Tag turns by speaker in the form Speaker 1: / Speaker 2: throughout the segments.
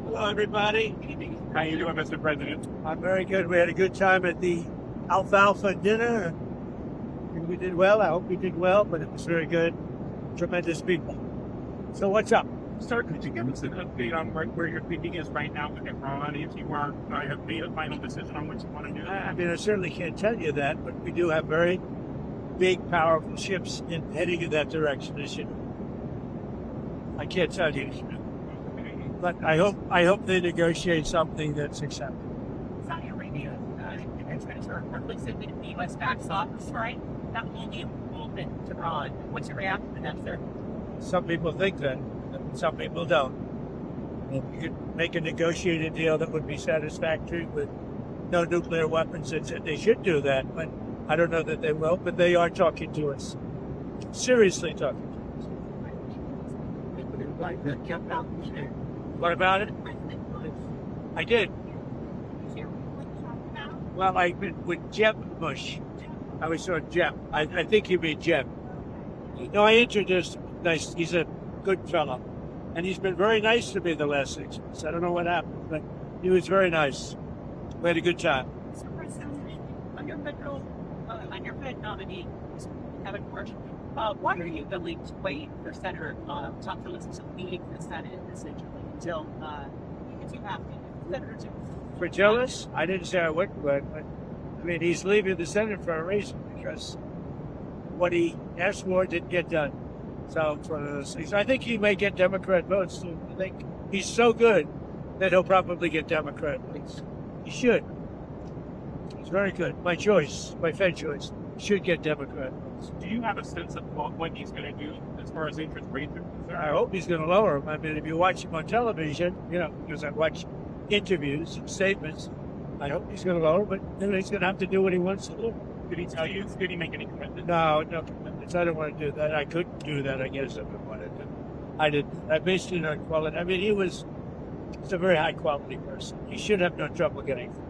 Speaker 1: Hello, everybody.
Speaker 2: How you doing, Mr. President?
Speaker 1: I'm very good. We had a good time at the alfalfa dinner. We did well. I hope we did well, but it was very good. Tremendous people. So what's up?
Speaker 2: Sir, could you give us an update on where your thinking is right now with Iran? If you are, I have made a final decision on what you want to do.
Speaker 1: I mean, I certainly can't tell you that, but we do have very big, powerful ships heading in that direction, as you know. I can't tell you. But I hope they negotiate something that's acceptable.
Speaker 3: Saudi Arabia are reportedly submitted to the U.S. tax office, right? That will be involvement to Iran. What's your reaction to that, sir?
Speaker 1: Some people think that, and some people don't. You could make a negotiated deal that would be satisfactory with no nuclear weapons. They should do that, but I don't know that they will. But they are talking to us, seriously talking to us. What about it? I did. Well, I've been with Jeb Bush. I was saw Jeb. I think you mean Jeb. No, I introduced him. Nice. He's a good fellow. And he's been very nice to me the last 6 months. I don't know what happened, but he was very nice. We had a good time.
Speaker 3: Mr. President, on your Fed nominee, Kevin Bush, why are you willing to wait for Senator Thompson to leave the Senate essentially until if you have Senator
Speaker 1: For jealous? I didn't say I wouldn't, but I mean, he's leaving the Senate for a reason because what he asked for didn't get done. So it's one of those things. I think he may get Democrat votes too. I think he's so good that he'll probably get Democrat votes. He should. He's very good. My choice, my Fed choice, should get Democrat votes.
Speaker 2: Do you have a sense of what he's going to do as far as interest rates are concerned?
Speaker 1: I hope he's going to lower them. I mean, if you watch him on television, because I watch interviews and statements, I hope he's going to lower, but then he's going to have to do what he wants to do.
Speaker 2: Did he tell you? Did he make any commitments?
Speaker 1: No commitments. I don't want to do that. I couldn't do that, I guess, if I wanted to. I didn't. I based it on quality. I mean, he's a very high quality person. He should have no trouble getting through.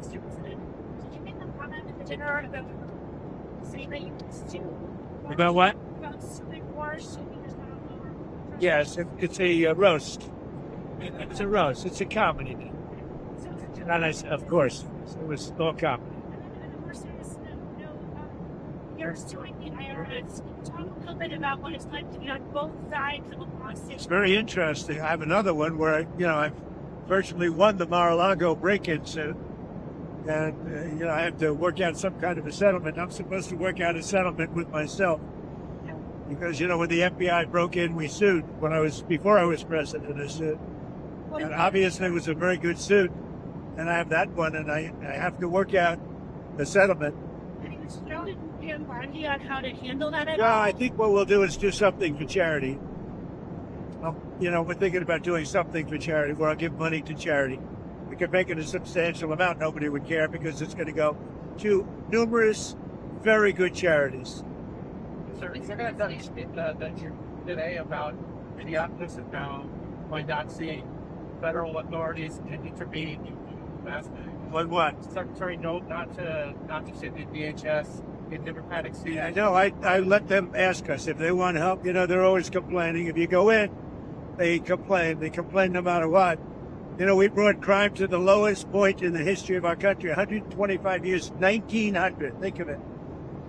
Speaker 3: Mr. President, did you make a comment at the dinner about saying that you still
Speaker 1: About what?
Speaker 3: about civil wars?
Speaker 1: Yes, it's a roast. It's a roast. It's a comedy. Not nice, of course. It was all comedy.
Speaker 3: You're suing the IRS. Talk a little bit about what it's like to be on both sides of a lawsuit.
Speaker 1: It's very interesting. I have another one where I virtually won the Mar-a-Lago break-in suit, and I have to work out some kind of a settlement. I'm supposed to work out a settlement with myself because when the FBI broke in, we sued. Before I was president, I sued, and obviously it was a very good suit, and I have that one, and I have to work out the settlement.
Speaker 3: On how to handle that at
Speaker 1: No,
Speaker 3: all?
Speaker 1: I think what we'll do is do something for charity. We're thinking about doing something for charity where I'll give money to charity. We could make it a substantial amount. Nobody would care because it's going to go to numerous very good charities.
Speaker 4: Sir, you're going to that today about Minneapolis and how by not seeing federal authorities intervene in the past.
Speaker 1: What?
Speaker 4: Secretary note not to sit in DHS in Democratic seats.
Speaker 1: Yeah, I know. I let them ask us if they want help. They're always complaining. If you go in, they complain. They complain no matter what. We brought crime to the lowest point in the history of our country. 125 years, 1900. Think of it.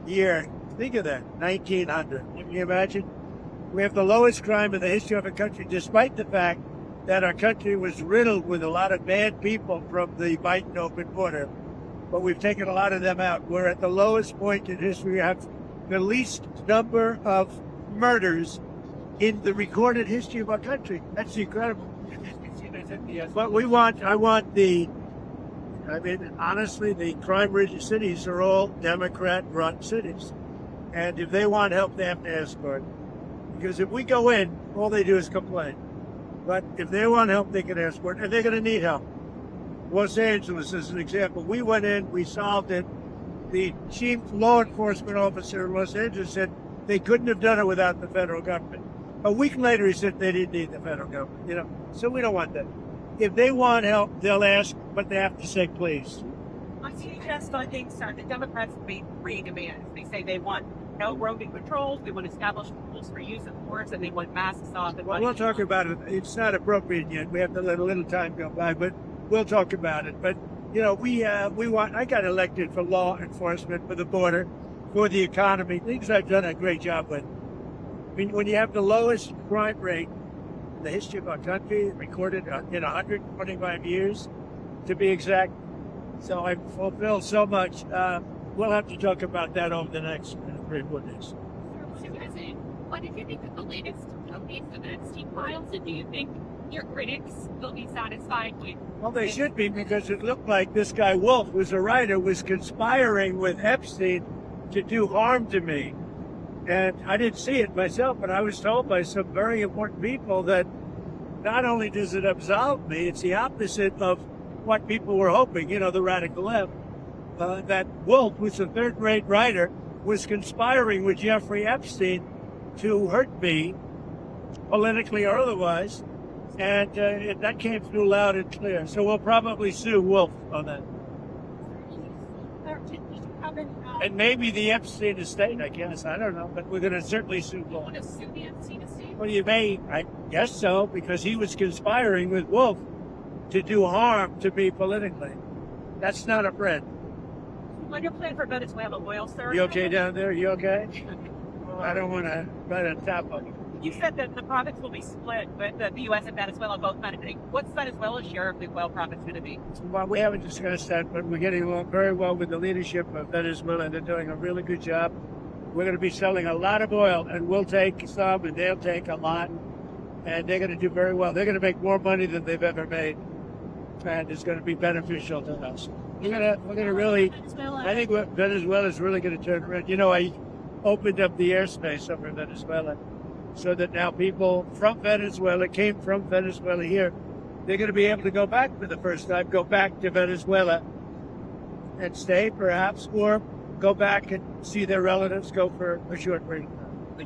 Speaker 1: Year. Think of that. 1900. Can you imagine? We have the lowest crime in the history of our country, despite the fact that our country was riddled with a lot of bad people from the Biden open border. But we've taken a lot of them out. We're at the lowest point in history. We have the least number of murders in the recorded history of our country. That's incredible. But honestly, the crime-ridden cities are all Democrat-run cities. And if they want help, they have to ask for it. Because if we go in, all they do is complain. But if they want help, they can ask for it, and they're going to need help. Los Angeles is an example. We went in, we solved it. The chief law enforcement officer in Los Angeles said they couldn't have done it without the federal government. A week later, he said they didn't need the federal government. So we don't want that. If they want help, they'll ask, but they have to say please.
Speaker 3: On CHS funding, sir, the Democrats made three demands. They say they want no roving patrols. We want to establish rules for use of force, and they want masks off. And
Speaker 1: Well, we'll talk about it. It's not appropriate yet. We have to let a little time go by, but we'll talk about it. But we want. I got elected for law enforcement, for the border, for the economy. Things I've done a great job with. I mean, when you have the lowest crime rate in the history of our country, recorded in 125 years, to be exact. So I've fulfilled so much. We'll have to talk about that over the next 3 or 4 days.
Speaker 5: What did you think of the latest updates of the Epstein files, and do you think your critics will be satisfied with?
Speaker 1: Well, they should be, because it looked like this guy Wolf, who's a writer, was conspiring with Epstein to do harm to me. And I didn't see it myself, but I was told by some very important people that not only does it absolve me, it's the opposite of what people were hoping, the radical left. That Wolf, who's a third-rate writer, was conspiring with Jeffrey Epstein to hurt me, politically or otherwise. And that came through loud and clear. So we'll probably sue Wolf on that. And maybe the Epstein estate, I guess. I don't know. But we're going to certainly sue Wolf.
Speaker 5: Want to sue the Epstein estate?
Speaker 1: Well, you may. I guess so, because he was conspiring with Wolf to do harm to me politically. That's not a friend.
Speaker 3: What's your plan for Venezuela oil, sir?
Speaker 1: You okay down there? You okay? I don't want to right on top of you.
Speaker 3: You said that the profits will be split, but the U.S. and Venezuela both benefiting. What's Venezuela's share of the oil profits going to be?
Speaker 1: Well, we haven't discussed that, but we're getting along very well with the leadership of Venezuela. They're doing a really good job. We're going to be selling a lot of oil, and we'll take some, and they'll take a lot, and they're going to do very well. They're going to make more money than they've ever made, and it's going to be beneficial to us. We're going to really, I think Venezuela is really going to turn red. I opened up the airspace over in Venezuela, so that now people from Venezuela came from Venezuela here. They're going to be able to go back for the first time, go back to Venezuela and stay perhaps, or go back and see their relatives, go for a short break.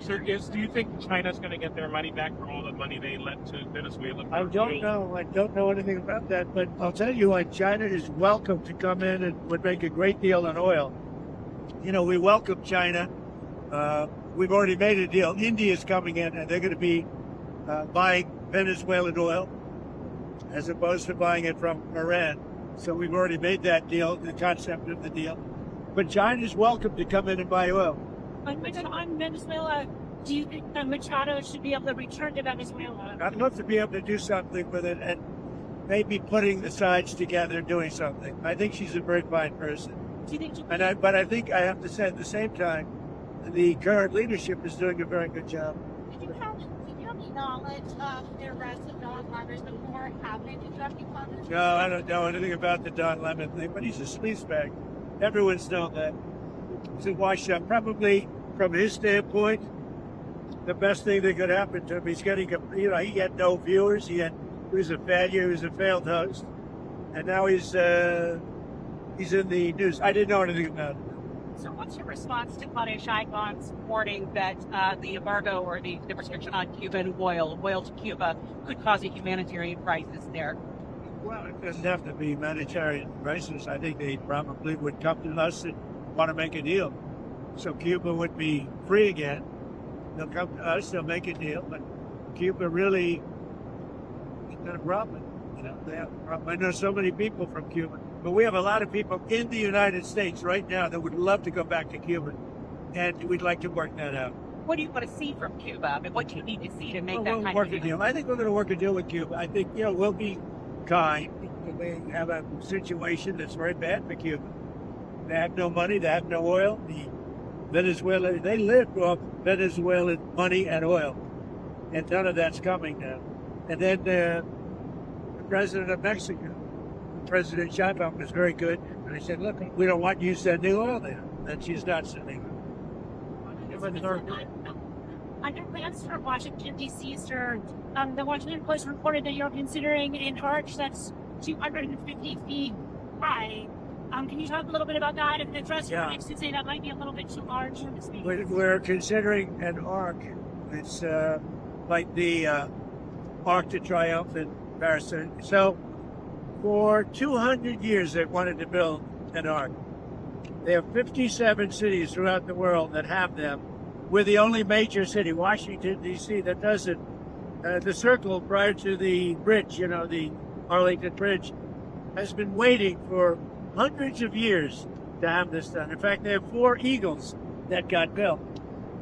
Speaker 2: Sir, do you think China's going to get their money back for all the money they lent to Venezuela?
Speaker 1: I don't know. I don't know anything about that, but I'll tell you, China is welcome to come in and would make a great deal on oil. We welcome China. We've already made a deal. India's coming in, and they're going to be buying Venezuelan oil as opposed to buying it from Iran. So we've already made that deal, the concept of the deal. But China's welcome to come in and buy oil.
Speaker 5: On Venezuela, do you think that Machado should be able to return to Venezuela?
Speaker 1: I'd love to be able to do something with it, and maybe putting the sides together, doing something. I think she's a very fine person.
Speaker 5: Do you think?
Speaker 1: But I think I have to say at the same time, the current leadership is doing a very good job.
Speaker 5: Did you have any knowledge of the arrest of Don Lemon before happening to Jeffrey Clemens?
Speaker 1: No, I don't know anything about the Don Lemon thing, but he's a sleazebag. Everyone's known that. He's a washed-up. Probably, from his standpoint, the best thing that could happen to him. He's getting, he had no viewers. He was a failure. He was a failed host, and now he's in the news. I didn't know anything about it.
Speaker 3: So what's your response to Claudia Sheinbaum's warning that the embargo or the restriction on Cuban oil to Cuba could cause a humanitarian crisis there?
Speaker 1: Well, it doesn't have to be humanitarian crisis. I think they probably would come to us and want to make a deal. So Cuba would be free again. They'll come to us, they'll make a deal, but Cuba really is not a problem. They have a problem. I know so many people from Cuba, but we have a lot of people in the United States right now that would love to go back to Cuba, and we'd like to work that out.
Speaker 3: What do you want to see from Cuba? I mean, what do you need to see to make that
Speaker 1: we'll
Speaker 3: kind
Speaker 1: work
Speaker 3: of
Speaker 1: a deal. I think we're going to work a deal with Cuba. I think, we'll be kind. We have a situation that's very bad for Cuba. They have no money, they have no oil. Venezuela, they live off Venezuelan money and oil, and none of that's coming now. And then the president of Mexico, President Sheinbaum, was very good, and he said, "Look, we don't want you sending oil there." And she's not sending it.
Speaker 5: On your plans for Washington, D.C., sir, the Washington Post reported that you're considering an arch that's 250 feet high. Can you talk a little bit about that and address your critics who say that might be a little bit too large?
Speaker 1: We're considering an arc. It's like the Arc de Triomphe in Paris. So for 200 years, they wanted to build an arc. They have 57 cities throughout the world that have them. We're the only major city, Washington, D.C., that does it. The circle prior to the bridge, the Arlington Bridge, has been waiting for hundreds of years to have this done. In fact, they have 4 Eagles that got built.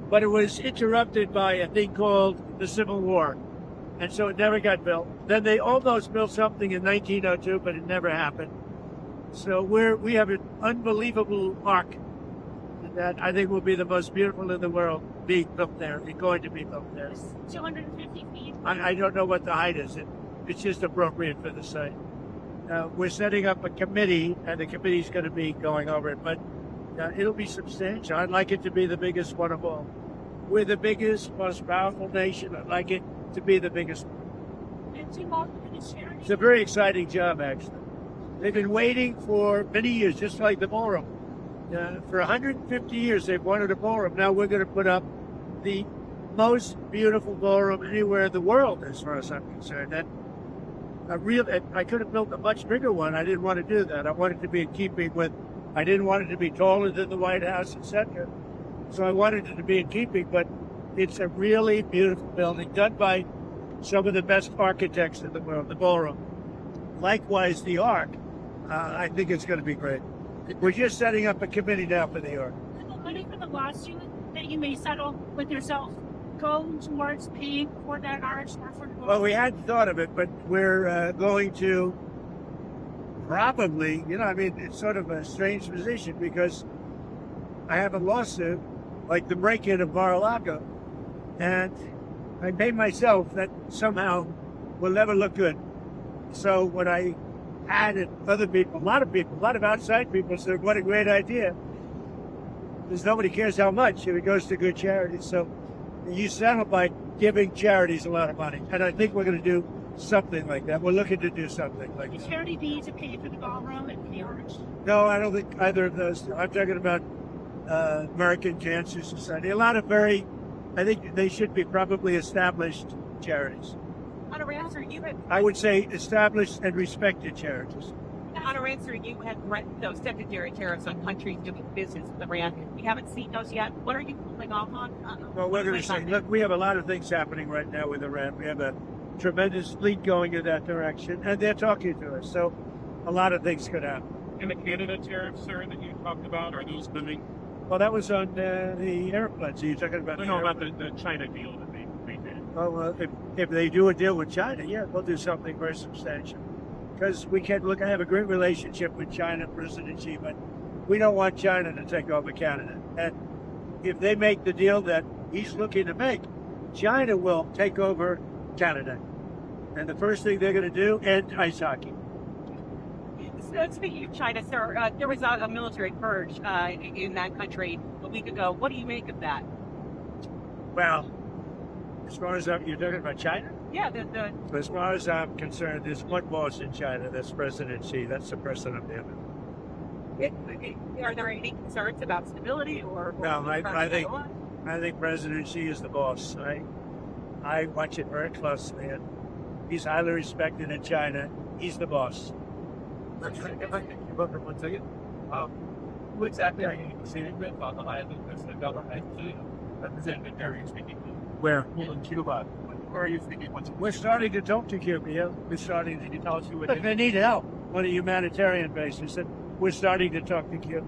Speaker 1: But it was interrupted by a thing called the Civil War. And so it never got built. Then they almost built something in 1902, but it never happened. So we have an unbelievable arc that I think will be the most beautiful in the world being built there. It's going to be built there.
Speaker 5: It's 250 feet.
Speaker 1: I don't know what the height is. It's just appropriate for the site. We're setting up a committee, and the committee's going to be going over it, but it'll be substantial. I'd like it to be the biggest one of all. We're the biggest, most powerful nation. I'd like it to be the biggest one.
Speaker 5: And to mark for this charity.
Speaker 1: It's a very exciting job, actually. They've been waiting for many years, just like the ballroom. For 150 years, they've wanted a ballroom. Now we're going to put up the most beautiful ballroom anywhere in the world, as far as I'm concerned. And I could have built a much bigger one. I didn't want to do that. I wanted to be in keeping with. I didn't want it to be taller than the White House, etc. So I wanted it to be in keeping. But it's a really beautiful building, done by some of the best architects in the world. The ballroom, likewise, the Ark. I think it's going to be great. We're just setting up a committee now for the Ark.
Speaker 5: The money for the lawsuit that you may settle with yourself go towards paying for that arch or for the
Speaker 1: Well, we hadn't thought of it, but we're going to probably, it's sort of a strange position because I have a lawsuit like the break-in of Mar-a-Lago, and I paid myself that somehow will never look good. So when I had other people, a lot of outside people said, what a great idea. Because nobody cares how much if it goes to good charities. So you settle by giving charities a lot of money. And I think we're going to do something like that. We're looking to do something like
Speaker 5: The
Speaker 1: that.
Speaker 5: charity be to pay for the ballroom and the arch.
Speaker 1: No, I don't think either of those. I'm talking about American Cancer Society. A lot of I think they should be probably established charities.
Speaker 3: On a answer, you had
Speaker 1: I would say established and respected charities.
Speaker 3: on a answer, you had threatened those secondary tariffs on countries doing business with Iran. We haven't seen those yet. What are you holding off on?
Speaker 1: Well, we're going to say, look, we have a lot of things happening right now with Iran. We have a tremendous fleet going in that direction, and they're talking to us. So a lot of things could happen.
Speaker 2: And the Canada tariffs, sir, that you talked about, are those living?
Speaker 1: Well, that was on the airplanes. So you're talking about
Speaker 2: No, about the China deal that they did.
Speaker 1: Well, if they do a deal with China, yeah, we'll do something very substantial. Because we can't look. I have a great relationship with China, President Xi, but we don't want China to take over Canada. And if they make the deal that he's looking to make, China will take over Canada. And the first thing they're going to do, end ice hockey.
Speaker 3: So speaking of China, sir, there was a military purge in that country a week ago. What do you make of that?
Speaker 1: Well, as far as you're talking about China?
Speaker 3: Yeah,
Speaker 1: As far as I'm concerned, there's one boss in China. That's President Xi. That's the president of the
Speaker 3: are there any concerns about stability or?
Speaker 1: No, I think President Xi is the boss. I watch it very closely, and he's highly respected in China. He's the boss.
Speaker 4: If I can keep up for 1 second. What exactly are you proceeding with on the island of the government? Representative Jerry speaking.
Speaker 1: Where?
Speaker 4: In Cuba. Where are you speaking?
Speaker 1: We're starting to talk to Cuba. Yeah, we're starting to.
Speaker 4: Can you tell us who it
Speaker 1: Look,
Speaker 4: is?
Speaker 1: they need help on a humanitarian basis, and we're starting to talk to Cuba.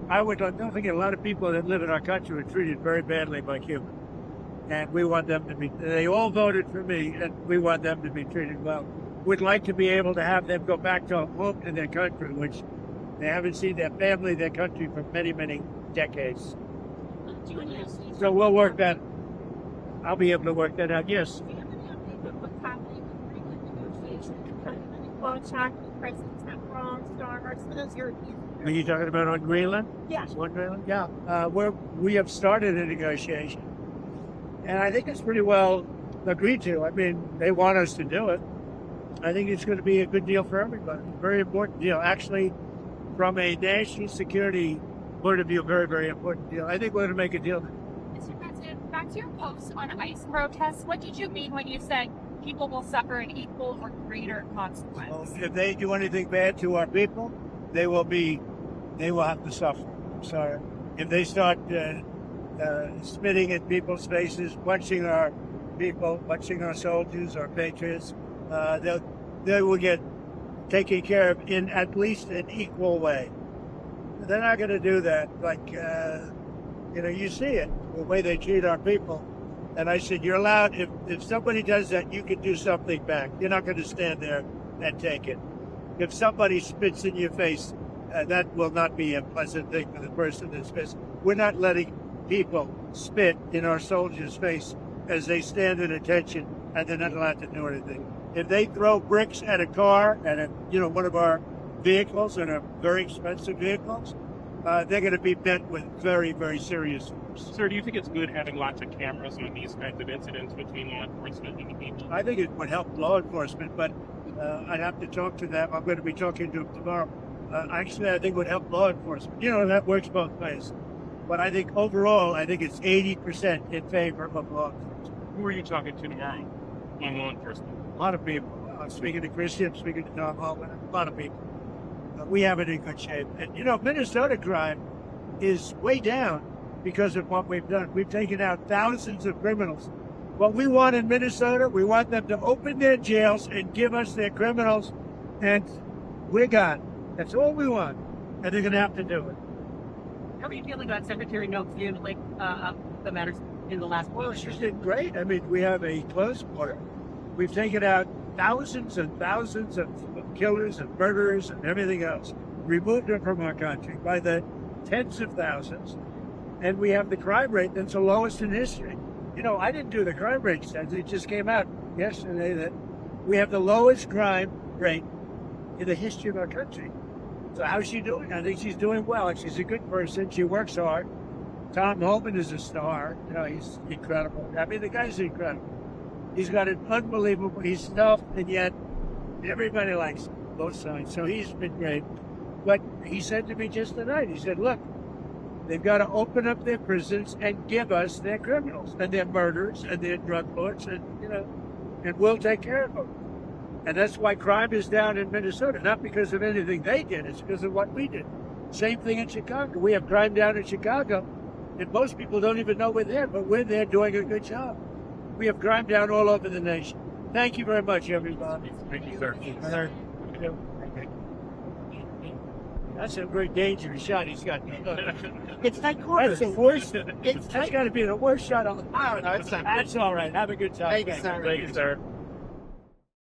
Speaker 1: Don't forget, a lot of people that live in our country were treated very badly by Cuba, and we want them to be. They all voted for me, and we want them to be treated well. We'd like to be able to have them go back to home in their country, which they haven't seen their family, their country for many, many decades. So we'll work that. I'll be able to work that out. Yes. Are you talking about on Greenland?
Speaker 5: Yes.
Speaker 1: On Greenland? Yeah. We have started a negotiation, and I think it's pretty well agreed to. I mean, they want us to do it. I think it's going to be a good deal for everybody. Very important deal. Actually, from a national security point of view, very, very important deal. I think we're going to make a deal.
Speaker 5: Mr. President, back to your post on ICE protests, what did you mean when you said people will suffer an equal or greater consequence?
Speaker 1: Well, if they do anything bad to our people, they will have to suffer. I'm sorry. If they start spitting at people's faces, punching our people, punching our soldiers, our patriots, they will get taken care of in at least an equal way. They're not going to do that. Like, you see it, the way they treat our people. And I said, you're allowed, if somebody does that, you can do something back. You're not going to stand there and take it. If somebody spits in your face, that will not be a pleasant thing for the person that spits. We're not letting people spit in our soldiers' face as they stand at attention, and they're not allowed to do anything. If they throw bricks at a car, at one of our vehicles, and are very expensive vehicles, they're going to be met with very, very serious force.
Speaker 2: Sir, do you think it's good having lots of cameras on these kinds of incidents between law enforcement and the people?
Speaker 1: I think it would help law enforcement, but I'd have to talk to them. I'm going to be talking to them tomorrow. Actually, I think it would help law enforcement. That works both ways. But I think overall, it's 80% in favor of law enforcement.
Speaker 2: Who are you talking to tomorrow on law enforcement?
Speaker 1: A lot of people. I'm speaking to Christian, I'm speaking to Tom Holman, a lot of people. We have it in good shape. And, Minnesota crime is way down because of what we've done. We've taken out thousands of criminals. What we want in Minnesota, we want them to open their jails and give us their criminals, and we're gone. That's all we want. And they're going to have to do it.
Speaker 3: How are you feeling about Secretary Noakes handling the matters in the last
Speaker 1: Well,
Speaker 3: week?
Speaker 1: she's doing great. We have a close border. We've taken out thousands and thousands of killers and murderers and everything else, removed them from our country by the tens of thousands. And we have the crime rate that's the lowest in history. I didn't do the crime rate stats. It just came out yesterday that we have the lowest crime rate in the history of our country. So how's she doing? I think she's doing well. And she's a good person. She works hard. Tom Holman is a star. He's incredible. The guy's incredible. He's got an unbelievable, he's tough, and yet everybody likes him, both sides. So he's been great. But he said to me just tonight, he said, look, they've got to open up their prisons and give us their criminals and their murderers and their drug lords, and we'll take care of them. And that's why crime is down in Minnesota, not because of anything they did, it's because of what we did. Same thing in Chicago. We have crime down in Chicago, and most people don't even know we're there, but we're there doing a good job. We have crime down all over the nation. Thank you very much, everybody.
Speaker 2: Thank you, sir.
Speaker 1: That's a very dangerous shot he's got.
Speaker 3: It's that
Speaker 1: That's the worst.
Speaker 3: It's
Speaker 1: That's got to be the worst shot on the planet.
Speaker 3: No, it's not.
Speaker 1: That's all right. Have a good time.
Speaker 3: Thank you, sir.
Speaker 2: Thank you, sir.